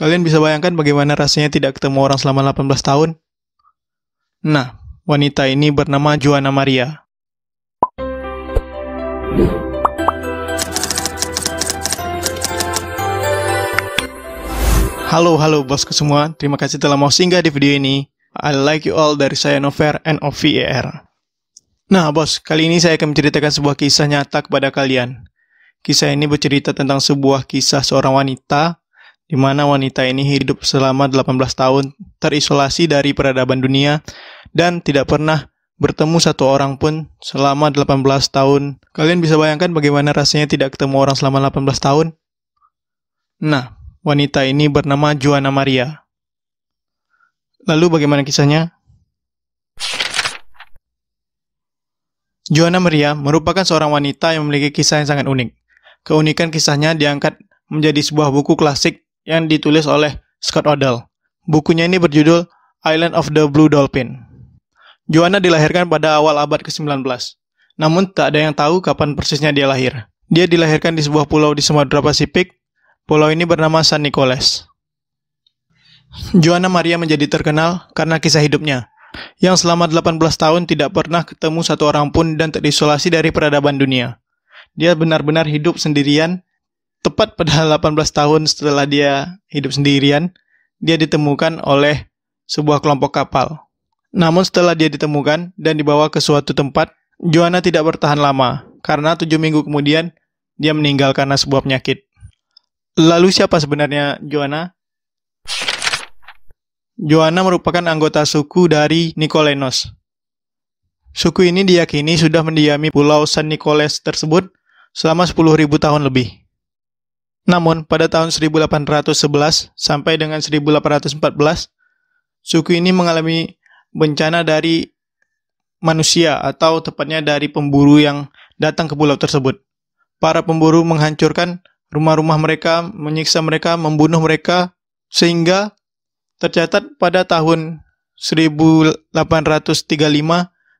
Kalian bisa bayangkan bagaimana rasanya tidak ketemu orang selama 18 tahun? Nah, wanita ini bernama Joanna Maria. Halo bosku semua, terima kasih telah mau singgah di video ini. I like you all dari saya Nover, N-O-V-E-R. Nah bos, kali ini saya akan menceritakan sebuah kisah nyata kepada kalian. Kisah ini bercerita tentang sebuah kisah seorang wanita, di mana wanita ini hidup selama 18 tahun, terisolasi dari peradaban dunia, dan tidak pernah bertemu satu orang pun selama 18 tahun. Kalian bisa bayangkan bagaimana rasanya tidak ketemu orang selama 18 tahun? Nah, wanita ini bernama Joanna Maria. Lalu bagaimana kisahnya? Joanna Maria merupakan seorang wanita yang memiliki kisah yang sangat unik. Keunikan kisahnya diangkat menjadi sebuah buku klasik yang ditulis oleh Scott Odell. Bukunya ini berjudul Island of the Blue Dolphin. Joanna dilahirkan pada awal abad ke-19. Namun tak ada yang tahu kapan persisnya dia lahir. Dia dilahirkan di sebuah pulau di Samudra Pasifik. Pulau ini bernama San Nicolas. Joanna Maria menjadi terkenal karena kisah hidupnya, yang selama 18 tahun tidak pernah ketemu satu orang pun dan terisolasi dari peradaban dunia. Dia benar-benar hidup sendirian. Tepat pada 18 tahun setelah dia hidup sendirian, dia ditemukan oleh sebuah kelompok kapal. Namun setelah dia ditemukan dan dibawa ke suatu tempat, Joanna tidak bertahan lama, karena 7 minggu kemudian dia meninggal karena sebuah penyakit. Lalu siapa sebenarnya Joanna? Joanna merupakan anggota suku dari Nicolenos. Suku ini diyakini sudah mendiami pulau San Nicolas tersebut selama 10.000 tahun lebih. Namun, pada tahun 1811 sampai dengan 1814, suku ini mengalami bencana dari manusia atau tepatnya dari pemburu yang datang ke pulau tersebut. Para pemburu menghancurkan rumah-rumah mereka, menyiksa mereka, membunuh mereka, sehingga tercatat pada tahun 1835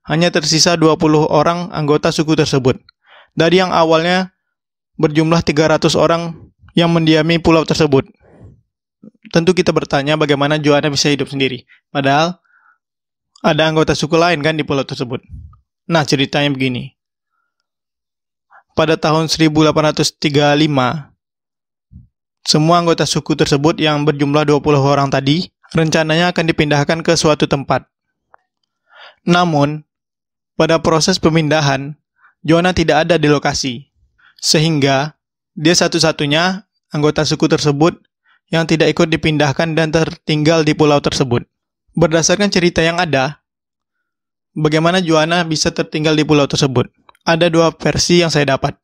hanya tersisa 20 orang anggota suku tersebut. Dari yang awalnya berjumlah 300 orang yang mendiami pulau tersebut. Tentu kita bertanya bagaimana Joanna bisa hidup sendiri. Padahal ada anggota suku lain kan di pulau tersebut. Nah, ceritanya begini. Pada tahun 1835, semua anggota suku tersebut yang berjumlah 20 orang tadi rencananya akan dipindahkan ke suatu tempat. Namun, pada proses pemindahan, Joanna tidak ada di lokasi. Sehingga dia satu-satunya anggota suku tersebut yang tidak ikut dipindahkan dan tertinggal di pulau tersebut. Berdasarkan cerita yang ada, bagaimana Joanna bisa tertinggal di pulau tersebut? Ada dua versi yang saya dapat.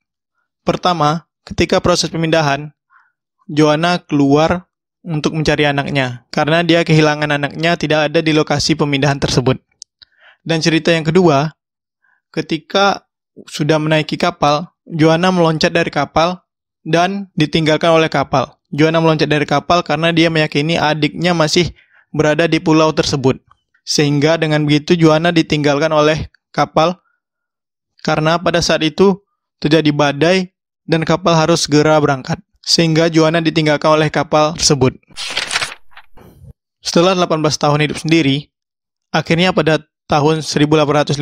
Pertama, ketika proses pemindahan, Joanna keluar untuk mencari anaknya, karena dia kehilangan anaknya tidak ada di lokasi pemindahan tersebut. Dan cerita yang kedua, ketika sudah menaiki kapal, Joanna meloncat dari kapal dan ditinggalkan oleh kapal. Joanna meloncat dari kapal karena dia meyakini adiknya masih berada di pulau tersebut. Sehingga dengan begitu Joanna ditinggalkan oleh kapal karena pada saat itu terjadi badai dan kapal harus segera berangkat. Sehingga Joanna ditinggalkan oleh kapal tersebut. Setelah 18 tahun hidup sendiri, akhirnya pada tahun 1853,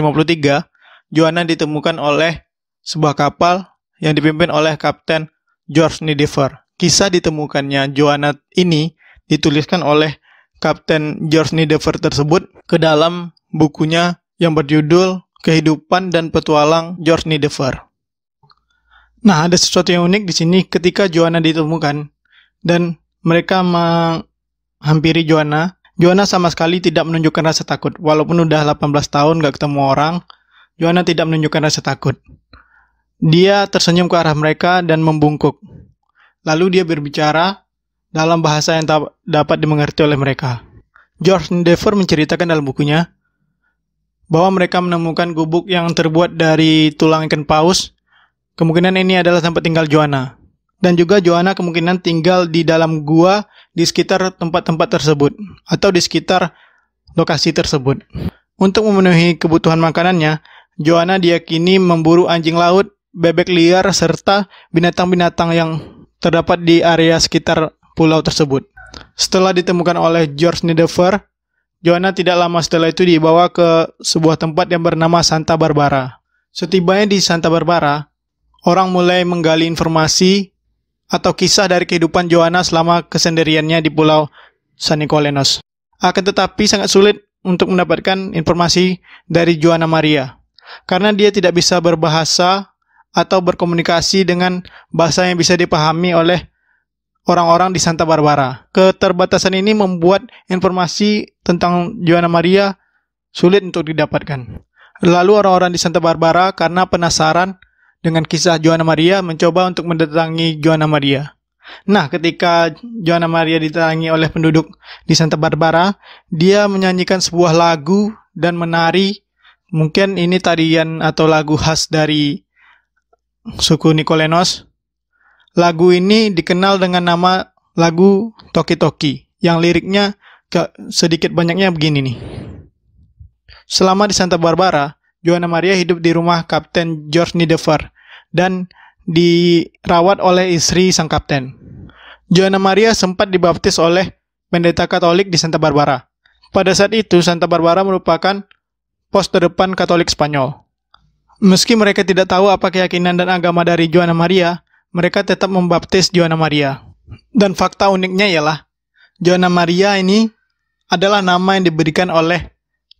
Joanna ditemukan oleh sebuah kapal yang dipimpin oleh Kapten George Nidever. Kisah ditemukannya Joanna ini dituliskan oleh Kapten George Nidever tersebut ke dalam bukunya yang berjudul Kehidupan dan Petualang George Nidever. Nah, ada sesuatu yang unik di sini ketika Joanna ditemukan dan mereka menghampiri Joanna. Joanna sama sekali tidak menunjukkan rasa takut. Walaupun udah 18 tahun gak ketemu orang, Joanna tidak menunjukkan rasa takut. Dia tersenyum ke arah mereka dan membungkuk. Lalu dia berbicara dalam bahasa yang tak dapat dimengerti oleh mereka. George Nidever menceritakan dalam bukunya bahwa mereka menemukan gubuk yang terbuat dari tulang ikan paus. Kemungkinan ini adalah tempat tinggal Joanna. Dan juga Joanna kemungkinan tinggal di dalam gua di sekitar tempat-tempat tersebut atau di sekitar lokasi tersebut. Untuk memenuhi kebutuhan makanannya, Joanna diyakini memburu anjing laut, bebek liar, serta binatang-binatang yang terdapat di area sekitar pulau tersebut. Setelah ditemukan oleh George Nidever, Joanna tidak lama setelah itu dibawa ke sebuah tempat yang bernama Santa Barbara. Setibanya di Santa Barbara, orang mulai menggali informasi atau kisah dari kehidupan Joanna selama kesendiriannya di Pulau San Nicolenos. Akan tetapi sangat sulit untuk mendapatkan informasi dari Joanna Maria, karena dia tidak bisa berbahasa atau berkomunikasi dengan bahasa yang bisa dipahami oleh orang-orang di Santa Barbara. Keterbatasan ini membuat informasi tentang Joanna Maria sulit untuk didapatkan. Lalu orang-orang di Santa Barbara karena penasaran dengan kisah Joanna Maria mencoba untuk mendatangi Joanna Maria. Nah, ketika Joanna Maria didatangi oleh penduduk di Santa Barbara, dia menyanyikan sebuah lagu dan menari. Mungkin ini tarian atau lagu khas dari suku Nicolenos. Lagu ini dikenal dengan nama lagu Toki Toki, yang liriknya sedikit banyaknya begini nih. Selama di Santa Barbara, Joanna Maria hidup di rumah Kapten George Nidever dan dirawat oleh istri sang kapten. Joanna Maria sempat dibaptis oleh pendeta Katolik di Santa Barbara. Pada saat itu, Santa Barbara merupakan pos terdepan Katolik Spanyol. Meski mereka tidak tahu apa keyakinan dan agama dari Joanna Maria, mereka tetap membaptis Joanna Maria. Dan fakta uniknya ialah, Joanna Maria ini adalah nama yang diberikan oleh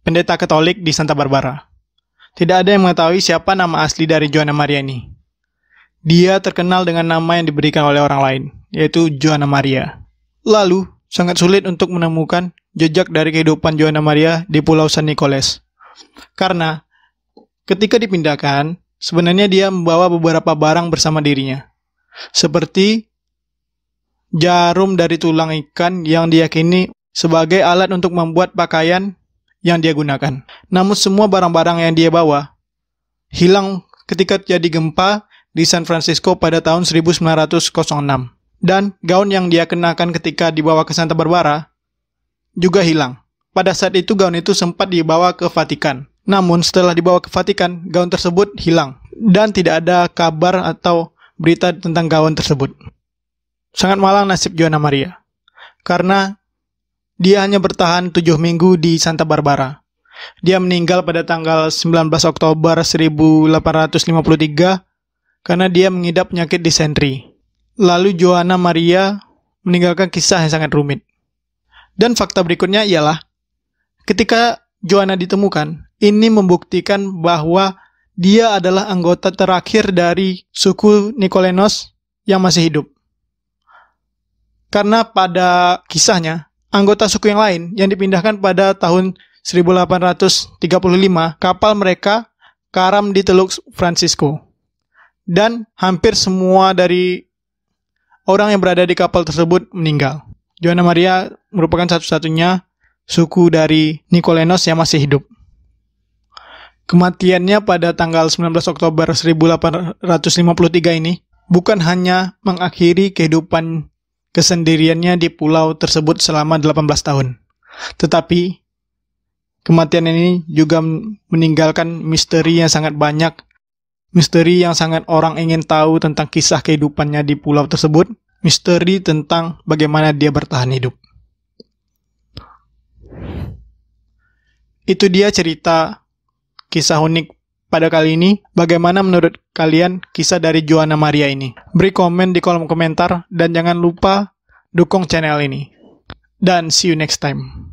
pendeta Katolik di Santa Barbara. Tidak ada yang mengetahui siapa nama asli dari Joanna Maria ini. Dia terkenal dengan nama yang diberikan oleh orang lain, yaitu Joanna Maria. Lalu, sangat sulit untuk menemukan jejak dari kehidupan Joanna Maria di Pulau San Nicolas. Karena ketika dipindahkan, sebenarnya dia membawa beberapa barang bersama dirinya. Seperti jarum dari tulang ikan yang diyakini sebagai alat untuk membuat pakaian yang dia gunakan. Namun semua barang-barang yang dia bawa hilang ketika terjadi gempa di San Francisco pada tahun 1906. Dan gaun yang dia kenakan ketika dibawa ke Santa Barbara juga hilang. Pada saat itu gaun itu sempat dibawa ke Vatikan. Namun setelah dibawa ke Vatikan, gaun tersebut hilang dan tidak ada kabar atau berita tentang gaun tersebut. Sangat malang nasib Joanna Maria, karena dia hanya bertahan 7 minggu di Santa Barbara. Dia meninggal pada tanggal 19 Oktober 1853 karena dia mengidap penyakit disentri. Lalu Joanna Maria meninggalkan kisah yang sangat rumit. Dan fakta berikutnya ialah, ketika Joanna ditemukan, ini membuktikan bahwa dia adalah anggota terakhir dari suku Nicolenos yang masih hidup. Karena pada kisahnya, anggota suku yang lain yang dipindahkan pada tahun 1835, kapal mereka karam di Teluk Francisco. Dan hampir semua dari orang yang berada di kapal tersebut meninggal. Joanna Maria merupakan satu-satunya suku dari Nicolenos yang masih hidup. Kematiannya pada tanggal 19 Oktober 1853 ini bukan hanya mengakhiri kehidupan kesendiriannya di pulau tersebut selama 18 tahun. Tetapi kematian ini juga meninggalkan misteri yang sangat banyak. Misteri yang sangat orang ingin tahu tentang kisah kehidupannya di pulau tersebut. Misteri tentang bagaimana dia bertahan hidup. Itu dia cerita kisah unik pada kali ini. Bagaimana menurut kalian kisah dari Joanna Maria ini? Beri komen di kolom komentar dan jangan lupa dukung channel ini. Dan see you next time.